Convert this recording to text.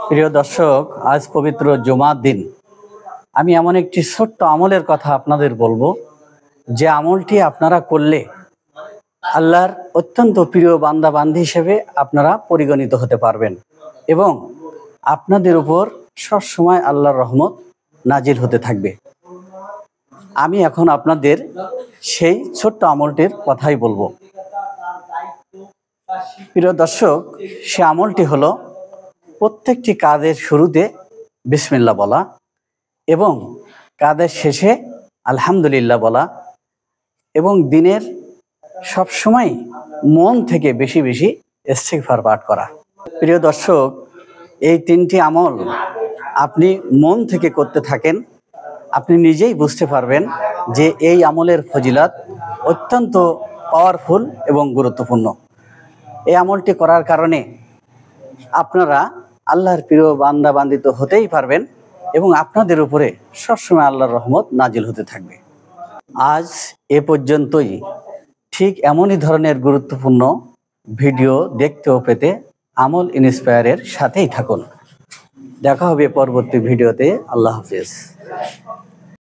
প্রিয় দর্শক, আজ পবিত্র জুমার দিন। আমি এমন একটি ছোট্ট আমলের কথা আপনাদের বলবো, যে আমলটি আপনারা করলে আল্লাহর অত্যন্ত প্রিয় বান্দা বান্দি হিসেবে আপনারা পরিগণিত হতে পারবেন এবং আপনাদের উপর সবসময় আল্লাহর রহমত নাজিল হতে থাকবে। আমি এখন আপনাদের সেই ছোট্ট আমলটির কথাই বলবো। প্রিয় দর্শক, সে আমলটি হলো প্রত্যেকটি কাজের শুরুতে বিসমিল্লাহ বলা এবং কাজের শেষে আলহামদুলিল্লাহ বলা এবং দিনের সবসময় মন থেকে বেশি বেশি ইস্তিগফার পাঠ করা। প্রিয় দর্শক, এই তিনটি আমল আপনি মন থেকে করতে থাকেন, আপনি নিজেই বুঝতে পারবেন যে এই আমলের ফজিলত অত্যন্ত পাওয়ারফুল এবং গুরুত্বপূর্ণ। এই আমলটি করার কারণে আপনারা আল্লাহর প্রিয় বান্দা বান্দিত হতেই পারবেন এবং আপনাদের উপরে সবসময় আল্লাহর রহমত নাজিল হতে থাকবে। আজ এ পর্যন্তই। ঠিক এমনই ধরনের গুরুত্বপূর্ণ ভিডিও দেখতে ও পেতে আমল ইন্সপায়ারের সাথেই থাকুন। দেখা হবে পরবর্তী ভিডিওতে। আল্লাহ হাফেজ।